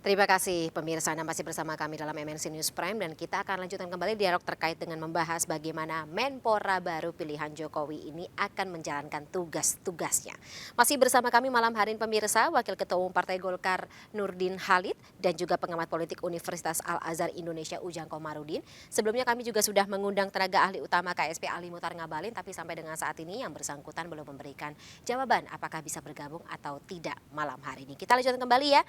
Terima kasih pemirsa, Anda masih bersama kami dalam MNC News Prime dan kita akan lanjutkan kembali dialog terkait dengan membahas bagaimana Menpora baru pilihan Jokowi ini akan menjalankan tugas-tugasnya. Masih bersama kami malam hari ini pemirsa, Wakil Ketua Umum Partai Golkar Nurdin Halid dan juga pengamat politik Universitas Al-Azhar Indonesia Ujang Komarudin. Sebelumnya kami juga sudah mengundang tenaga ahli utama KSP Ali Muthtar Ngabalin, tapi sampai dengan saat ini yang bersangkutan belum memberikan jawaban apakah bisa bergabung atau tidak malam hari ini. Kita lanjutkan kembali ya,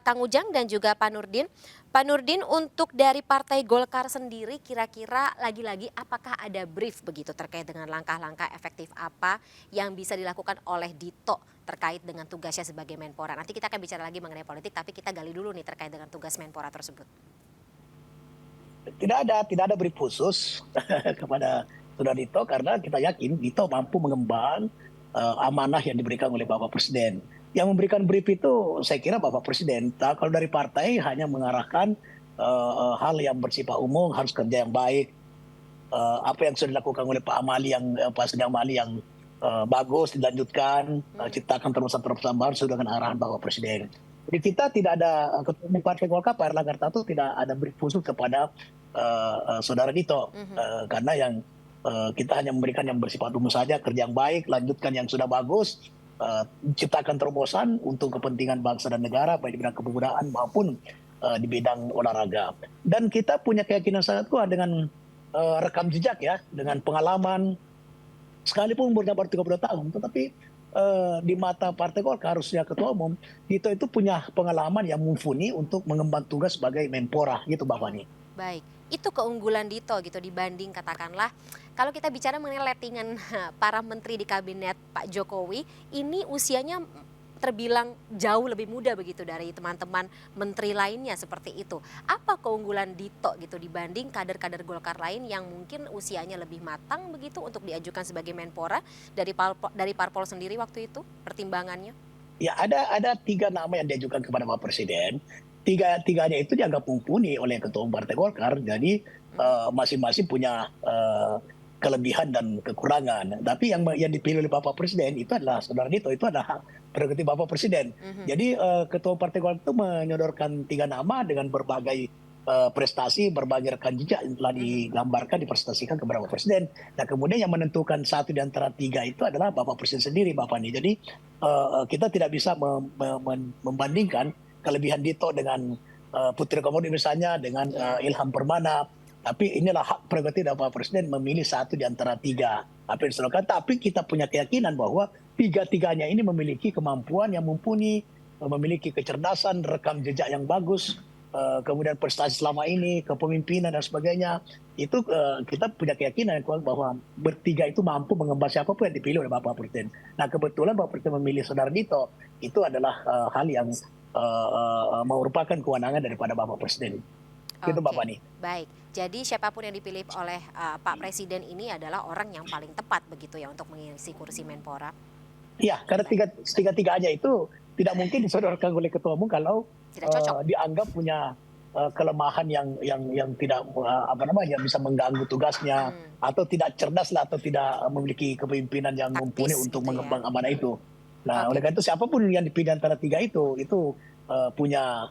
Kang Ujang dan juga Pak Nurdin. Pak Nurdin, untuk dari Partai Golkar sendiri kira-kira lagi-lagi apakah ada brief begitu terkait dengan langkah-langkah efektif apa yang bisa dilakukan oleh Dito terkait dengan tugasnya sebagai Menpora? Nanti kita akan bicara lagi mengenai politik, tapi kita gali dulu nih terkait dengan tugas Menpora tersebut. Tidak ada brief khusus kepada Saudara Dito karena kita yakin Dito mampu mengemban amanah yang diberikan oleh Bapak Presiden. Yang memberikan brief itu saya kira Bapak Presiden. Kalau dari partai hanya mengarahkan hal yang bersifat umum, harus kerja yang baik. Apa yang sudah dilakukan oleh Pak Sedi Amali yang bagus dilanjutkan, ciptakan terobosan-terobosan baru sesuai dengan arahan Bapak Presiden. Jadi kita tidak ada, Ketua Umum Partai Golkar Pak Erlangga Hartarto tidak ada brief khusus kepada Saudara Dito, karena yang kita hanya memberikan yang bersifat umum saja, kerja yang baik, lanjutkan yang sudah bagus, ciptakan terobosan untuk kepentingan bangsa dan negara, baik di bidang kepemudaan maupun di bidang olahraga. Dan kita punya keyakinan sangat kuat dengan rekam jejak ya, dengan pengalaman, sekalipun umurnya baru 30 tahun, tetapi di mata Partai Golkar harusnya Ketua Umum, Dito itu punya pengalaman yang mumpuni untuk mengemban tugas sebagai Menpora, gitu Mbak Fani. Baik, itu keunggulan Dito gitu dibanding katakanlah kalau kita bicara mengenai lettingan para menteri di kabinet Pak Jokowi, ini usianya terbilang jauh lebih muda begitu dari teman-teman menteri lainnya seperti itu. Apa keunggulan Dito gitu dibanding kader-kader Golkar lain yang mungkin usianya lebih matang begitu untuk diajukan sebagai Menpora dari parpol sendiri waktu itu pertimbangannya? Ya ada 3 nama yang diajukan kepada Bapak Presiden. Tiganya itu dianggap mumpuni oleh Ketua Umum Partai Golkar. Jadi masing-masing punya kelebihan dan kekurangan. Tapi yang dipilih oleh Bapak Presiden itu adalah Saudara Dito, itu adalah hak prerogatif Bapak Presiden. Jadi Ketua Umum Partai Golkar itu menyodorkan 3 nama dengan berbagai prestasi, berbagai rekam jejak yang telah digambarkan, dipresentasikan kepada Bapak Presiden. Nah kemudian yang menentukan satu di antara 3 itu adalah Bapak Presiden sendiri, Bapak Fani. Jadi kita tidak bisa membandingkan kelebihan Dito dengan Putri Komarudin misalnya, dengan Ilham Permana. Tapi inilah hak prerogatif Bapak Presiden memilih satu di antara 3 apa yang disodorkan. Tapi kita punya keyakinan bahwa 3-tiganya ini memiliki kemampuan yang mumpuni, memiliki kecerdasan, rekam jejak yang bagus, kemudian prestasi selama ini, kepemimpinan dan sebagainya. Itu kita punya keyakinan bahwa bertiga itu mampu mengemban siapapun yang dipilih oleh Bapak Presiden. Nah kebetulan Bapak Presiden memilih Saudara Dito, itu adalah hal yang merupakan kewenangan daripada Bapak Presiden. Gitu Mbak Fani. Baik, jadi siapapun yang dipilih oleh Pak Presiden ini adalah orang yang paling tepat begitu ya untuk mengisi kursi Menpora? Iya, karena tiga-tiganya itu tidak mungkin disodorkan oleh Ketua Umum kalau dianggap punya kelemahan yang tidak bisa mengganggu tugasnya, atau tidak cerdas lah, atau tidak memiliki kepemimpinan yang mumpuni untuk mengemban amanah itu. Nah, oleh karena itu siapapun yang dipilih antara 3 itu punya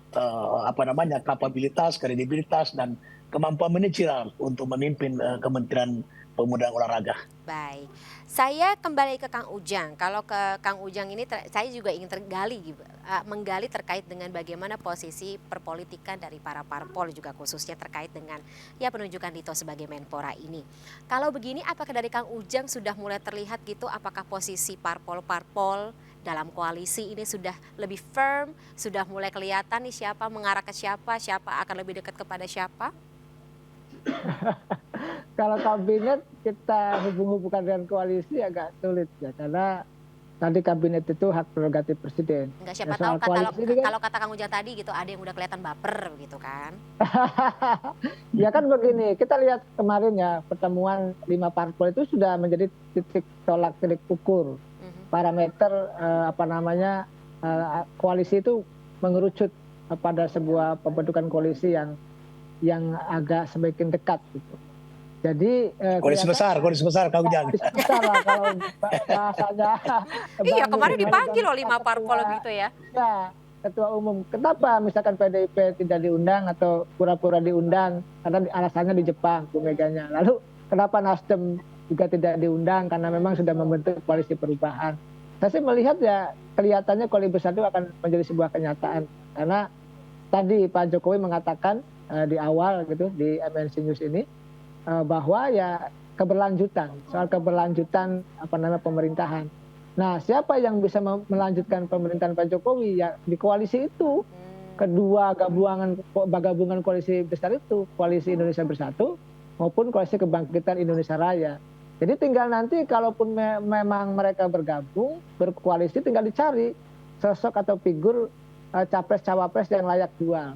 kapabilitas, kredibilitas dan kemampuan manajerial untuk memimpin Kementerian Pemuda dan Olahraga. Baik, saya kembali ke Kang Ujang. Kalau ke Kang Ujang ini saya juga ingin menggali terkait dengan bagaimana posisi perpolitikan dari para parpol juga khususnya terkait dengan penunjukan Dito sebagai Menpora ini. Kalau begini apakah dari Kang Ujang sudah mulai terlihat gitu apakah posisi parpol-parpol dalam koalisi ini sudah lebih firm, sudah mulai kelihatan nih siapa mengarah ke siapa, siapa akan lebih dekat kepada siapa? Kalau kabinet kita hubung-hubungkan dengan koalisi agak sulit ya, karena nanti kabinet itu hak prerogatif presiden. Enggak, siapa Nah, tahu kan, kalau kata Kang Ujang tadi gitu ada yang udah kelihatan baper gitu kan. Ya kan begini, kita lihat kemarin ya pertemuan 5 parpol itu sudah menjadi titik ukur parameter koalisi itu mengerucut pada sebuah pembentukan koalisi yang agak semakin dekat gitu. Jadi koalisi besar Kang Ujang. Besar lah kalau bahasanya. Iya, kemarin dipanggil loh 5 parpol gitu ya. Ya, ketua umum. Kenapa misalkan PDIP tidak diundang atau pura-pura diundang karena alasannya di Jepang, Bu Meganya. Lalu kenapa Nasdem juga tidak diundang karena memang sudah membentuk koalisi perubahan. Saya sih melihat ya kelihatannya koalisi besar itu akan menjadi sebuah kenyataan karena tadi Pak Jokowi mengatakan di awal gitu di MNC News ini bahwa ya soal keberlanjutan pemerintahan. Nah, siapa yang bisa melanjutkan pemerintahan Pak Jokowi ya di koalisi itu. Kedua gabungan koalisi besar itu, Koalisi Indonesia Bersatu maupun Koalisi Kebangkitan Indonesia Raya. Jadi tinggal nanti kalaupun memang mereka bergabung, berkoalisi, tinggal dicari sosok atau figur capres-cawapres yang layak jual.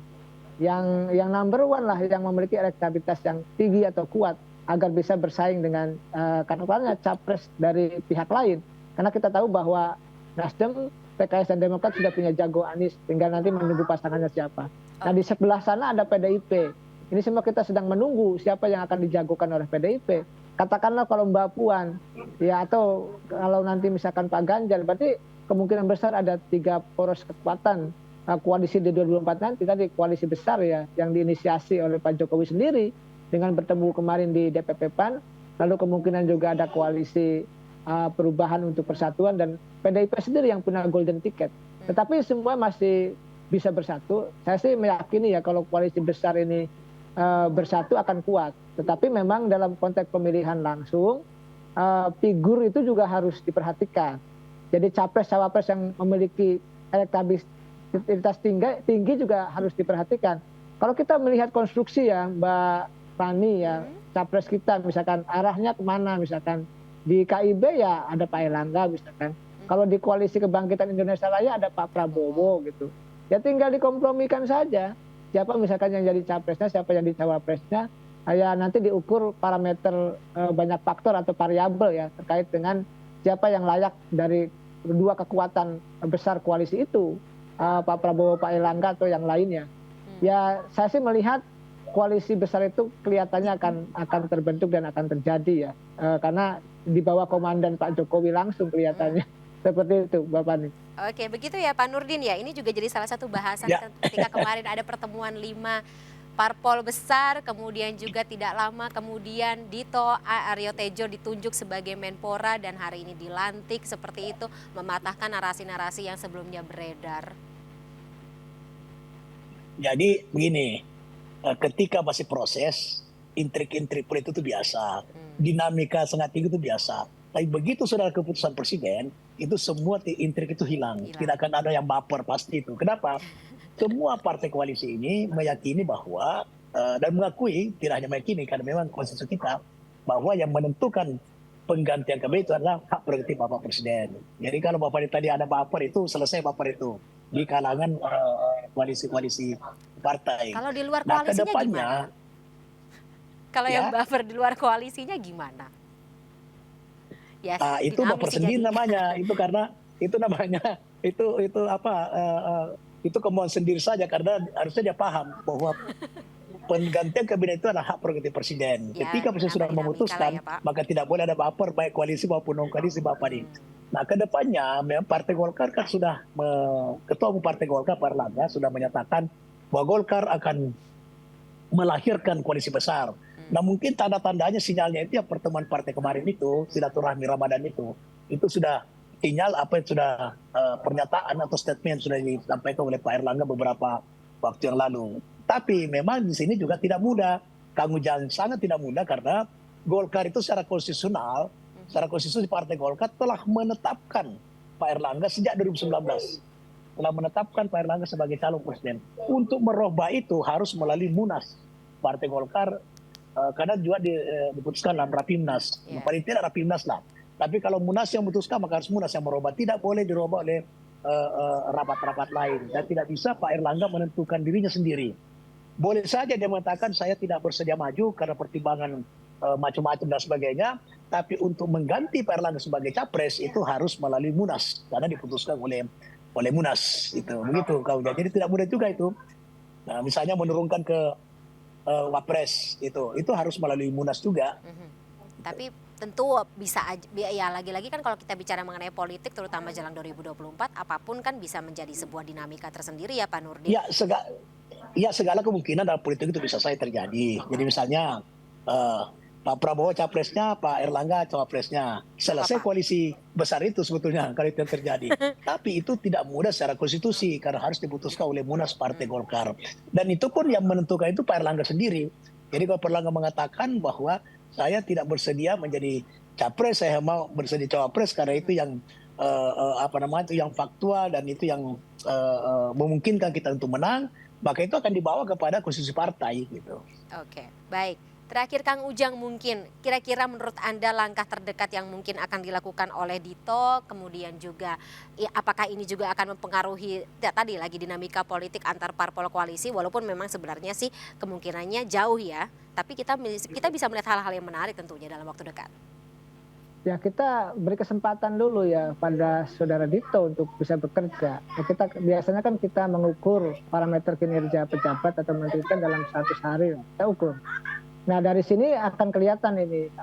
Yang number one lah, yang memiliki elektabilitas yang tinggi atau kuat agar bisa bersaing dengan katakanlah capres dari pihak lain. Karena kita tahu bahwa Nasdem, PKS dan Demokrat sudah punya jago Anies, tinggal nanti menunggu pasangannya siapa. Nah di sebelah sana ada PDIP. Ini semua kita sedang menunggu siapa yang akan dijagokan oleh PDIP. Katakanlah kalau Mbak Puan, ya atau kalau nanti misalkan Pak Ganjar, berarti kemungkinan besar ada 3 poros kekuatan koalisi di 2024 nanti. Tadi koalisi besar ya, yang diinisiasi oleh Pak Jokowi sendiri dengan bertemu kemarin di DPP PAN, lalu kemungkinan juga ada koalisi perubahan untuk persatuan dan PDIP sendiri yang punya golden ticket. Tetapi semua masih bisa bersatu. Saya sih meyakini ya kalau koalisi besar ini bersatu akan kuat. Tetapi memang dalam konteks pemilihan langsung, figur itu juga harus diperhatikan. Jadi capres-cawapres yang memiliki elektabilitas tinggi juga harus diperhatikan. Kalau kita melihat konstruksi ya Mbak Fani ya, capres kita misalkan arahnya kemana, misalkan di KIB ya ada Pak Erlangga misalkan. Kalau di Koalisi Kebangkitan Indonesia Raya ada Pak Prabowo gitu. Ya tinggal dikompromikan saja. Siapa misalkan yang jadi capresnya, siapa yang jadi cawapresnya. Ya nanti diukur parameter banyak faktor atau variabel ya terkait dengan siapa yang layak dari kedua kekuatan besar koalisi itu. Pak Prabowo, Pak Erlangga atau yang lainnya. Ya saya sih melihat koalisi besar itu kelihatannya akan terbentuk dan akan terjadi ya. Karena di bawah komandan Pak Jokowi langsung kelihatannya. Seperti itu Bapak nih. Oke, begitu ya Pak Nurdin ya. Ini juga jadi salah satu bahasan ketika kemarin ada pertemuan 5 parpol besar, kemudian juga tidak lama kemudian Dito Aryo Tejo ditunjuk sebagai Menpora dan hari ini dilantik seperti itu, mematahkan narasi-narasi yang sebelumnya beredar. Jadi begini, ketika masih proses, intrik-intrik politik itu biasa, dinamika sangat tinggi itu biasa. Tapi begitu sudah keputusan presiden, itu semua intrik itu hilang. Tidak akan ada yang baper pasti itu. Kenapa? Semua partai koalisi ini meyakini bahwa, dan mengakui, tidak hanya meyakini, karena memang konsensus kita, bahwa yang menentukan penggantian kabinet itu adalah hak prerogatif Bapak Presiden. Jadi kalau Bapak tadi ada baper itu, selesai baper itu. Di kalangan koalisi-koalisi partai. Kalau di luar koalisinya gimana? Kalau yang baper di luar koalisinya gimana? Ya, itu baper sendiri namanya. Itu karena itu namanya itu kemauan sendiri saja karena harusnya dia paham bahwa penggantian kabinet itu adalah hak prerogatif presiden. Ya, ketika presiden sudah memutuskan, maka tidak boleh ada baper baik koalisi maupun non koalisi Bapak ini. Nah, kedepannya memang Partai Golkar kan sudah Ketua Umum Partai Golkar Pak Erlangga sudah menyatakan bahwa Golkar akan melahirkan koalisi besar. Nah mungkin tanda-tandanya sinyalnya itu ya pertemuan partai kemarin itu, silaturahmi Ramadan itu sudah sinyal apa yang sudah pernyataan atau statement sudah disampaikan oleh Pak Erlangga beberapa waktu yang lalu. Tapi memang di sini juga tidak mudah, Kang Ujang sangat tidak mudah karena Golkar itu secara konstitusional Partai Golkar telah menetapkan Pak Erlangga sejak 2019. Telah menetapkan Pak Erlangga sebagai calon presiden. Untuk merubah itu harus melalui Munas Partai Golkar. Karena juga diputuskan dalam Rapimnas, paling tidak Rapimnas lah. Tapi kalau Munas yang memutuskan maka harus Munas yang merubah, tidak boleh dirubah oleh rapat-rapat lain. Dan tidak bisa Pak Erlangga menentukan dirinya sendiri. Boleh saja dia mengatakan saya tidak bersedia maju karena pertimbangan macam-macam dan sebagainya. Tapi untuk mengganti Pak Erlangga sebagai capres itu harus melalui Munas karena diputuskan oleh Munas. Itu begitu kau. Jadi tidak mudah juga itu. Nah, misalnya menurunkan ke Wapres itu harus melalui Munas juga. Tapi tentu bisa ya lagi-lagi kan kalau kita bicara mengenai politik terutama jelang 2024 apapun kan bisa menjadi sebuah dinamika tersendiri ya Pak Nurdin. Ya, segala kemungkinan dalam politik itu bisa saja terjadi. Jadi misalnya Pak Prabowo capresnya, Pak Erlangga cawapresnya. Selesai koalisi besar itu sebetulnya kalau itu terjadi. Tapi itu tidak mudah secara konstitusi karena harus diputuskan oleh Munas Partai Golkar. Dan itu pun yang menentukan itu Pak Erlangga sendiri. Jadi kalau Pak Erlangga mengatakan bahwa saya tidak bersedia menjadi capres, saya mau bersedia cawapres karena itu yang itu yang faktual dan itu yang memungkinkan kita untuk menang, maka itu akan dibawa kepada konstitusi partai gitu. Oke, baik. Terakhir Kang Ujang, mungkin kira-kira menurut Anda langkah terdekat yang mungkin akan dilakukan oleh Dito, kemudian juga apakah ini juga akan mempengaruhi tadi lagi dinamika politik antar parpol koalisi, walaupun memang sebenarnya sih kemungkinannya jauh ya, tapi kita bisa melihat hal-hal yang menarik tentunya dalam waktu dekat. Ya kita beri kesempatan dulu ya pada saudara Dito untuk bisa bekerja. Ya, biasanya kan kita mengukur parameter kinerja pejabat atau menteri kan dalam 100 hari kita ukur. Nah dari sini akan kelihatan ini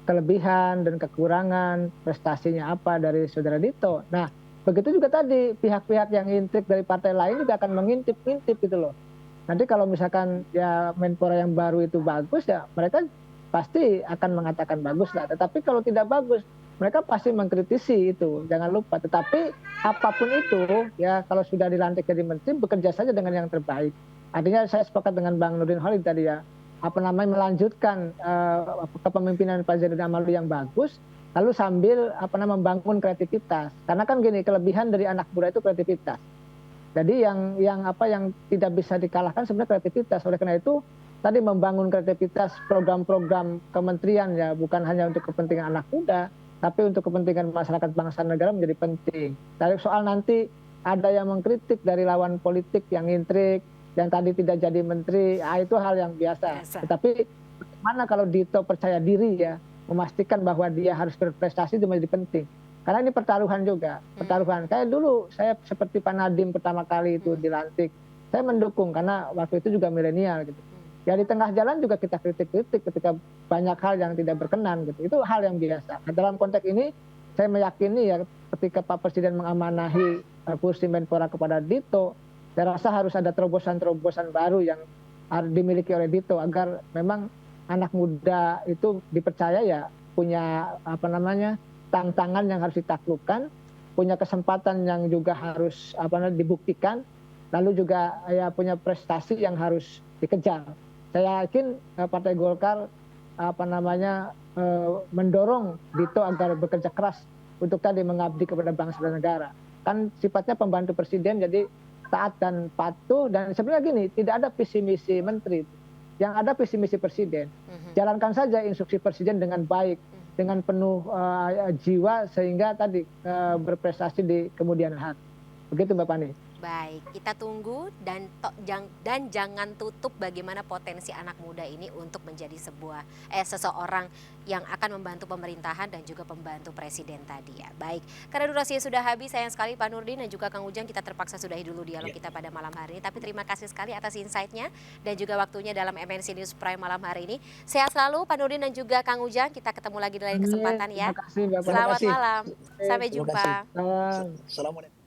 kelebihan dan kekurangan prestasinya apa dari saudara Dito. Nah begitu juga tadi pihak-pihak yang intrik dari partai lain juga akan mengintip-intip gitu loh. Nanti kalau misalkan ya Menpora yang baru itu bagus ya mereka pasti akan mengatakan bagus lah. Tetapi kalau tidak bagus mereka pasti mengkritisi itu. Jangan lupa. Tetapi apapun itu ya kalau sudah dilantik jadi menteri bekerja saja dengan yang terbaik. Artinya saya sepakat dengan Bang Nurdin Halid tadi ya. Melanjutkan kepemimpinan Pak Zainuddin Amali yang bagus, lalu sambil membangun kreativitas. Karena kan gini, kelebihan dari anak muda itu kreativitas. Jadi yang tidak bisa dikalahkan sebenarnya kreativitas. Oleh karena itu tadi membangun kreativitas program-program kementerian ya bukan hanya untuk kepentingan anak muda, tapi untuk kepentingan masyarakat bangsa negara menjadi penting. Dari soal nanti ada yang mengkritik dari lawan politik yang intrik, yang tadi tidak jadi menteri, itu hal yang biasa. Tetapi bagaimana kalau Dito percaya diri ya, memastikan bahwa dia harus berprestasi itu menjadi penting. Karena ini pertaruhan juga, pertaruhan. Kayak dulu saya seperti Pak Nadiem pertama kali itu dilantik, saya mendukung karena waktu itu juga milenial gitu. Ya di tengah jalan juga kita kritik-kritik ketika banyak hal yang tidak berkenan gitu. Itu hal yang biasa. Nah, dalam konteks ini saya meyakini ya ketika Pak Presiden mengamanahi kursi Menpora kepada Dito, saya rasa harus ada terobosan-terobosan baru yang harus dimiliki oleh Dito agar memang anak muda itu dipercaya ya punya tantangan yang harus ditaklukkan, punya kesempatan yang juga harus dibuktikan, lalu juga ya punya prestasi yang harus dikejar. Saya yakin Partai Golkar mendorong Dito agar bekerja keras untuk tadi mengabdi kepada bangsa dan negara. Kan sifatnya pembantu presiden jadi taat dan patuh dan sebenarnya gini tidak ada visi misi menteri, yang ada visi misi presiden. Jalankan saja instruksi presiden dengan baik, dengan penuh jiwa sehingga tadi berprestasi di kemudian hari. Begitu Mbak Fani. Baik, kita tunggu dan jangan tutup bagaimana potensi anak muda ini untuk menjadi seseorang yang akan membantu pemerintahan dan juga pembantu presiden tadi ya. Baik, karena durasinya sudah habis, sayang sekali Pak Nurdin dan juga Kang Ujang kita terpaksa sudahi dulu dialog kita pada malam hari ini. Tapi terima kasih sekali atas insight-nya dan juga waktunya dalam MNC News Prime malam hari ini. Sehat selalu Pak Nurdin dan juga Kang Ujang, kita ketemu lagi di lain kesempatan ya. Terima kasih, Mbak Fani. Selamat malam, sampai Terima jumpa. kasih. Assalamualaikum.